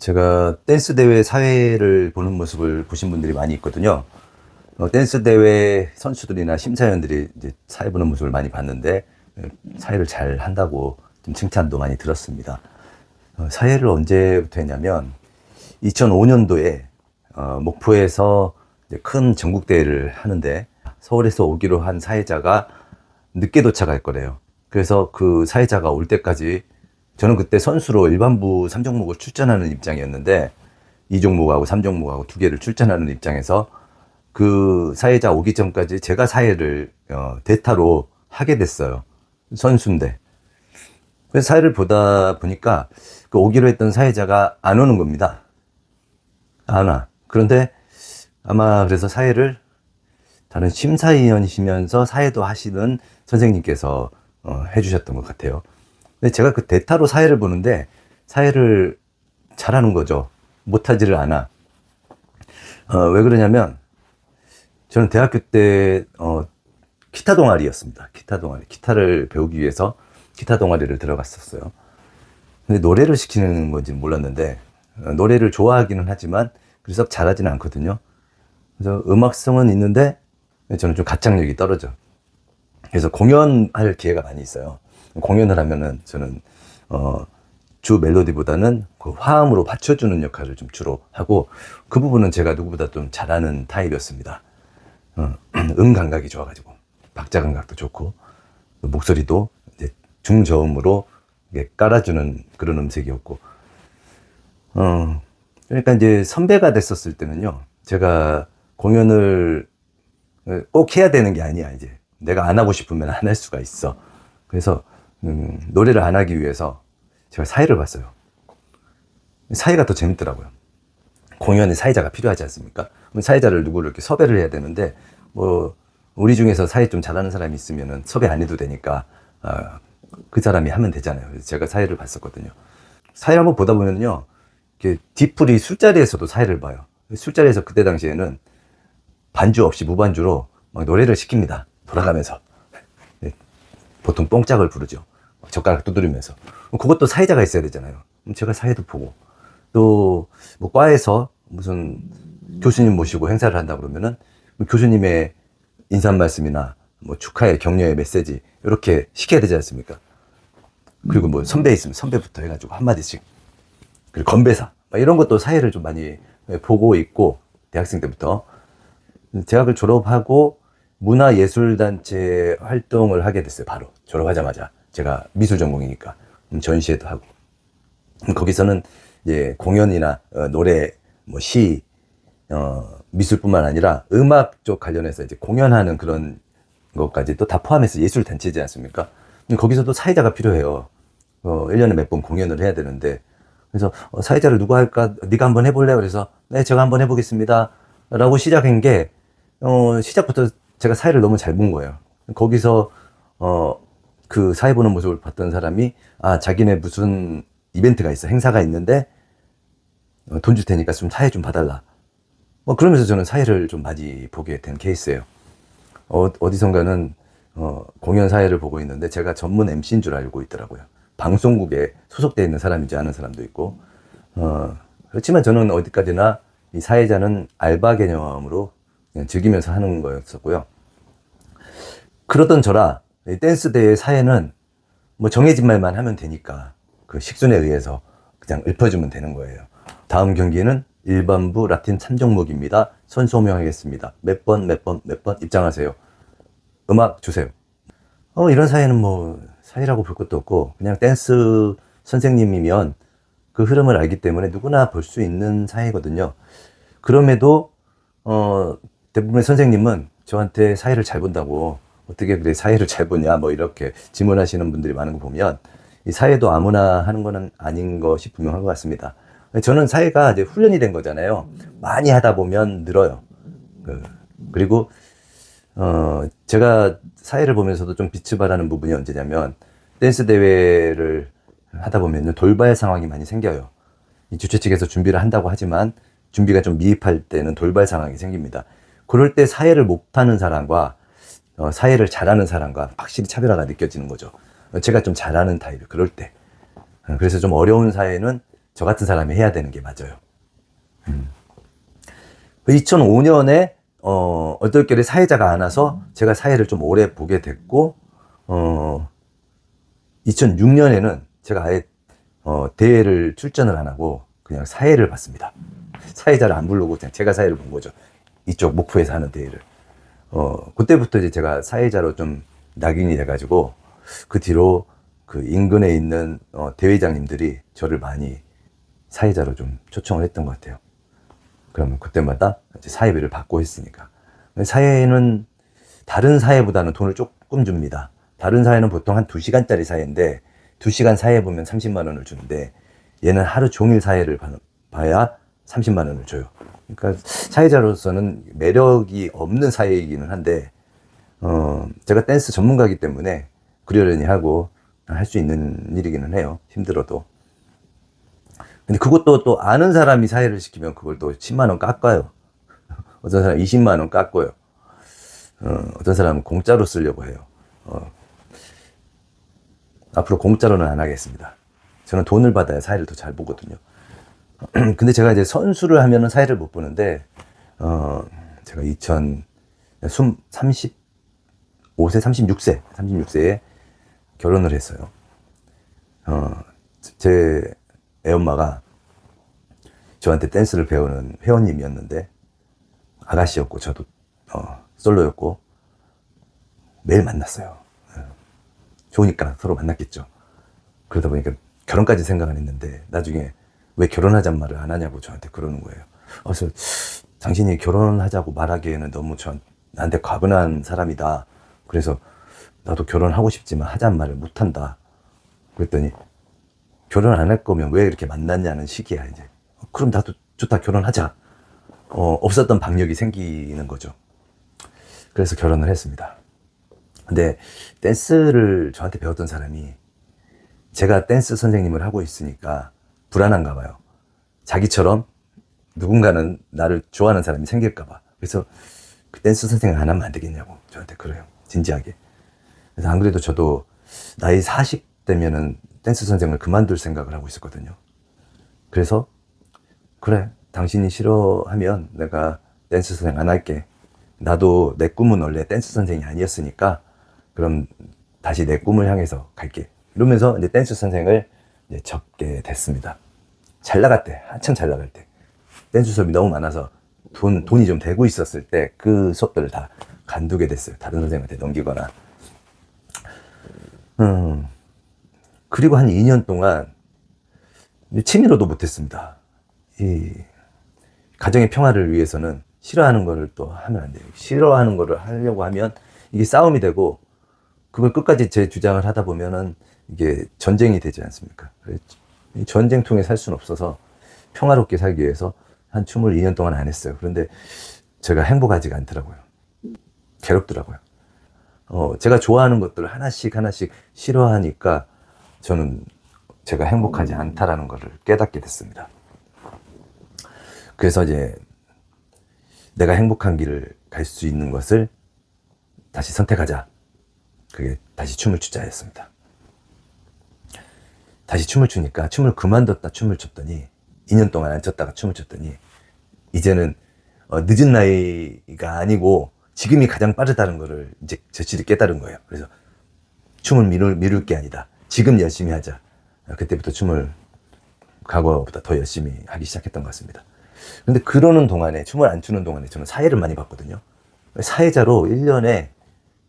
제가 댄스 대회 사회를 보는 모습을 보신 분들이 많이 있거든요. 댄스 대회 선수들이나 심사위원들이 이제 사회 보는 모습을 많이 봤는데 사회를 잘 한다고 좀 칭찬도 많이 들었습니다. 사회를 언제부터 했냐면 2005년도에 목포에서 이제 큰 전국 대회를 하는데 서울에서 오기로 한 사회자가 늦게 도착할 거래요. 그래서 그 사회자가 올 때까지 저는 그때 선수로 일반부 3종목을 출전하는 입장이었는데 2종목하고 3종목하고 두 개를 출전하는 입장에서 그 사회자 오기 전까지 제가 사회를 대타로 하게 됐어요. 선수인데. 그래서 사회를 보다 보니까 그 오기로 했던 사회자가 안 오는 겁니다. 안 와. 그런데 아마 그래서 사회를 다른 심사위원이시면서 사회도 하시는 선생님께서 해주셨던 것 같아요. 근데 제가 그 대타로 사회를 보는데 사회를 잘하는 거죠. 못하지를 않아. 왜 그러냐면 저는 대학교 때 기타 동아리였습니다. 기타 동아리. 기타를 배우기 위해서 기타 동아리를 들어갔었어요. 근데 노래를 시키는 건지는 몰랐는데 노래를 좋아하기는 하지만 그래서 잘하지는 않거든요. 그래서 음악성은 있는데 저는 좀 가창력이 떨어져. 그래서 공연할 기회가 많이 있어요. 공연을 하면은 저는 주 멜로디보다는 그 화음으로 받쳐주는 역할을 좀 주로 하고 그 부분은 제가 누구보다 좀 잘하는 타입이었습니다. 감각이 좋아가지고 박자 감각도 좋고 목소리도 이제 중저음으로 깔아주는 그런 음색이었고 그러니까 이제 선배가 됐었을 때는요 제가 공연을 꼭 해야 되는 게 아니야. 이제 내가 안 하고 싶으면 안 할 수가 있어. 그래서 노래를 안 하기 위해서 제가 사회를 봤어요. 사회가 더 재밌더라고요. 공연에 사회자가 필요하지 않습니까? 사회자를 누구를 이렇게 섭외를 해야 되는데 뭐 우리 중에서 사회 좀 잘하는 사람이 있으면은 섭외 안 해도 되니까 그 사람이 하면 되잖아요. 그래서 제가 사회를 봤었거든요. 사회 한번 보다 보면요, 뒤풀이 술자리에서도 사회를 봐요. 술자리에서 그때 당시에는 반주 없이 무반주로 막 노래를 시킵니다. 돌아가면서 보통 뽕짝을 부르죠. 젓가락 두드리면서. 그것도 사회자가 있어야 되잖아요. 제가 사회도 보고 또 뭐 과에서 무슨 교수님 모시고 행사를 한다 그러면은 교수님의 인사 말씀이나 뭐 축하의 격려의 메시지 이렇게 시켜야 되지 않습니까? 그리고 뭐 선배 있으면 선배부터 해가지고 한마디씩 그리고 건배사 이런 것도 사회를 좀 많이 보고 있고 대학생 때부터 대학을 졸업하고 문화예술단체 활동을 하게 됐어요. 바로 졸업하자마자 제가 미술 전공이니까 전시회도 하고 거기서는 이제 공연이나 노래, 뭐 시, 미술뿐만 아니라 음악 쪽 관련해서 이제 공연하는 그런 것까지 또 다 포함해서 예술 단체지 않습니까? 거기서도 사회자가 필요해요. 1년에 몇 번 공연을 해야 되는데 그래서 사회자를 누가 할까? 네가 한번 해볼래? 그래서 네, 제가 한번 해보겠습니다. 라고 시작한 게 시작부터 제가 사회를 너무 잘 본 거예요. 거기서 그 사회 보는 모습을 봤던 사람이 자기네 무슨 이벤트가 있어, 행사가 있는데 돈 줄 테니까 좀 사회 좀 봐달라. 그러면서 저는 사회를 좀 많이 보게 된 케이스예요. 어디선가는 공연 사회를 보고 있는데 제가 전문 MC인 줄 알고 있더라고요. 방송국에 소속되어 있는 사람인지 아는 사람도 있고 그렇지만 저는 어디까지나 이 사회자는 알바 개념으로 그냥 즐기면서 하는 거였었고요. 그러던 저라 댄스 대회 사회는 뭐 정해진 말만 하면 되니까 그 식순에 의해서 그냥 읊어주면 되는 거예요. 다음 경기는 일반부 라틴 3종목입니다. 선수 호명하겠습니다. 몇 번 입장하세요. 음악 주세요. 이런 사회는 뭐 사회라고 볼 것도 없고 그냥 댄스 선생님이면 그 흐름을 알기 때문에 누구나 볼 수 있는 사회거든요. 그럼에도 대부분의 선생님은 저한테 사회를 잘 본다고 어떻게 그래 사회를 잘 보냐 뭐 이렇게 질문하시는 분들이 많은 거 보면 이 사회도 아무나 하는 거는 아닌 것이 분명한 것 같습니다. 저는 사회가 이제 훈련이 된 거잖아요. 많이 하다 보면 늘어요. 그리고 제가 사회를 보면서도 좀 빛을 발하는 부분이 언제냐면 댄스 대회를 하다 보면 돌발 상황이 많이 생겨요. 이 주최 측에서 준비를 한다고 하지만 준비가 좀 미흡할 때는 돌발 상황이 생깁니다. 그럴 때 사회를 못하는 사람과 사회를 잘하는 사람과 확실히 차별화가 느껴지는 거죠. 제가 좀 잘하는 타입이에요. 그럴 때. 그래서 좀 어려운 사회는 저 같은 사람이 해야 되는 게 맞아요. 2005년에 얼떨결에 사회자가 안 와서 제가 사회를 좀 오래 보게 됐고 2006년에는 제가 아예 대회를 출전을 안 하고 그냥 사회를 봤습니다. 사회자를 안 부르고 그냥 제가 사회를 본 거죠. 이쪽 목포에서 하는 대회를. 그때부터 이제 제가 사회자로 좀 낙인이 돼가지고 그 뒤로 그 인근에 있는 대회장님들이 저를 많이 사회자로 좀 초청을 했던 것 같아요. 그러면 그때마다 이제 사회비를 받고 했으니까. 사회는 다른 사회보다는 돈을 조금 줍니다. 다른 사회는 보통 한 2시간짜리 사회인데 2시간 사회 보면 30만 원을 주는데 얘는 하루 종일 사회를 봐야 30만 원을 줘요. 그러니까 사회자로서는 매력이 없는 사회이기는 한데 제가 댄스 전문가이기 때문에 그러려니 하고 할 수 있는 일이기는 해요. 힘들어도. 근데 그것도 또 아는 사람이 사회를 시키면 그걸 또 10만 원 깎아요. 어떤 사람은 20만 원 깎고요. 어떤 사람은 공짜로 쓰려고 해요. 앞으로 공짜로는 안 하겠습니다. 저는 돈을 받아야 사회를 더 잘 보거든요. 근데 제가 이제 선수를 하면은 사회를 못 보는데, 제가 35세, 36세에 결혼을 했어요. 제 애엄마가 저한테 댄스를 배우는 회원님이었는데, 아가씨였고, 저도, 솔로였고, 매일 만났어요. 좋으니까 서로 만났겠죠. 그러다 보니까 결혼까지 생각을 했는데, 나중에 왜 결혼하자는 말을 안 하냐고 저한테 그러는 거예요. 그래서 당신이 결혼하자고 말하기에는 너무 나한테 과분한 사람이다. 그래서 나도 결혼하고 싶지만 하자는 말을 못 한다. 그랬더니 결혼 안 할 거면 왜 이렇게 만났냐는 식이야, 이제. 그럼 나도 좋다, 결혼하자. 없었던 박력이 생기는 거죠. 그래서 결혼을 했습니다. 근데 댄스를 저한테 배웠던 사람이 제가 댄스 선생님을 하고 있으니까 불안한가 봐요. 자기처럼 누군가는 나를 좋아하는 사람이 생길까 봐. 그래서 그 댄스 선생을 안 하면 안 되겠냐고 저한테 그래요. 진지하게. 그래서 안 그래도 저도 나이 40대면은 댄스 선생을 그만둘 생각을 하고 있었거든요. 그래서 그래, 당신이 싫어하면 내가 댄스 선생 안 할게. 나도 내 꿈은 원래 댄스 선생이 아니었으니까 그럼 다시 내 꿈을 향해서 갈게. 이러면서 이제 댄스 선생을 이제 접게 됐습니다. 잘 나갈 때, 한참 잘 나갈 때. 댄스 수업이 너무 많아서 돈이 좀 되고 있었을 때 그 수업들을 다 간두게 됐어요. 다른 선생님한테 넘기거나. 그리고 한 2년 동안 취미로도 못했습니다. 이 가정의 평화를 위해서는 싫어하는 거를 또 하면 안 돼요. 싫어하는 거를 하려고 하면 이게 싸움이 되고 그걸 끝까지 제 주장을 하다 보면은 이게 전쟁이 되지 않습니까? 이 전쟁통에 살 수는 없어서 평화롭게 살기 위해서 한 춤을 2년 동안 안 했어요. 그런데 제가 행복하지가 않더라고요. 괴롭더라고요. 제가 좋아하는 것들을 하나씩 싫어하니까 저는 제가 행복하지 않다라는 것을 깨닫게 됐습니다. 그래서 이제 내가 행복한 길을 갈 수 있는 것을 다시 선택하자. 그게 다시 춤을 추자였습니다. 다시 춤을 추니까 춤을 그만뒀다 춤을 췄더니 2년 동안 안 췄다가 춤을 췄더니 이제는 늦은 나이가 아니고 지금이 가장 빠르다는 거를 이제 절실히 깨달은 거예요. 그래서 춤을 미룰 게 아니다. 지금 열심히 하자. 그때부터 춤을 과거보다 더 열심히 하기 시작했던 것 같습니다. 근데 그러는 동안에, 춤을 안 추는 동안에 저는 사회를 많이 봤거든요. 사회자로 1년에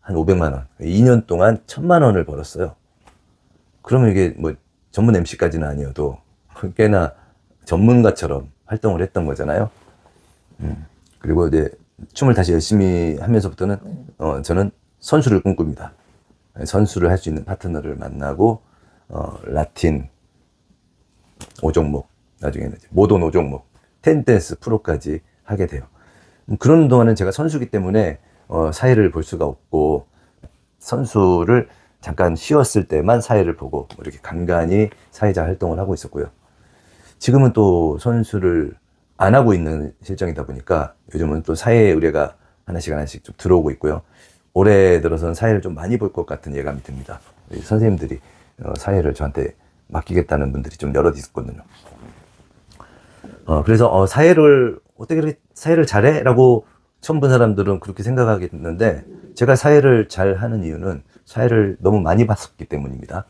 한 500만 원, 2년 동안 1000만 원을 벌었어요. 그러면 이게 뭐 전문 MC까지는 아니어도 꽤나 전문가처럼 활동을 했던 거잖아요. 그리고 이제 춤을 다시 열심히 하면서부터는 저는 선수를 꿈꿉니다. 선수를 할 수 있는 파트너를 만나고 라틴 5종목, 나중에는 모던 5종목, 텐댄스 프로까지 하게 돼요. 그런 동안은 제가 선수기 때문에 사회를 볼 수가 없고 선수를 잠깐 쉬었을 때만 사회를 보고 이렇게 간간히 사회자 활동을 하고 있었고요. 지금은 또 선수를 안 하고 있는 실정이다 보니까 요즘은 또 사회 의뢰가 하나씩 좀 들어오고 있고요. 올해 들어서는 사회를 좀 많이 볼 것 같은 예감이 듭니다. 선생님들이 사회를 저한테 맡기겠다는 분들이 좀 여럿 있었거든요. 그래서 사회를 어떻게 그렇게 사회를 잘해? 라고 처음 본 사람들은 그렇게 생각하겠는데 제가 사회를 잘하는 이유는 사회를 너무 많이 봤었기 때문입니다.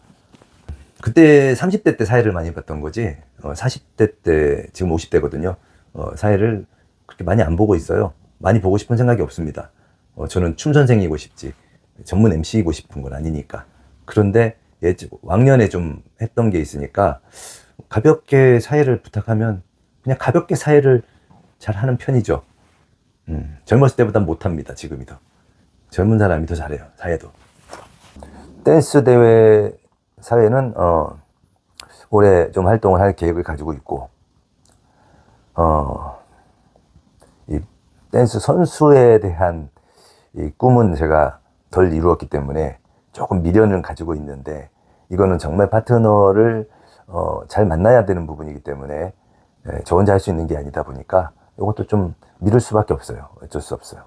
그때 30대 때 사회를 많이 봤던 거지 40대 때 지금 50대거든요. 사회를 그렇게 많이 안 보고 있어요. 많이 보고 싶은 생각이 없습니다. 저는 춤 선생이고 싶지 전문 MC이고 싶은 건 아니니까. 그런데 왕년에 좀 했던 게 있으니까 가볍게 사회를 부탁하면 그냥 가볍게 사회를 잘 하는 편이죠. 젊었을 때보다 못합니다. 지금이 더. 젊은 사람이 더 잘해요. 사회도. 댄스 대회 사회는 올해 좀 활동을 할 계획을 가지고 있고 이 댄스 선수에 대한 이 꿈은 제가 덜 이루었기 때문에 조금 미련은 가지고 있는데 이거는 정말 파트너를 잘 만나야 되는 부분이기 때문에 저 혼자 할 수 있는 게 아니다 보니까 이것도 좀 미룰 수밖에 없어요. 어쩔 수 없어요.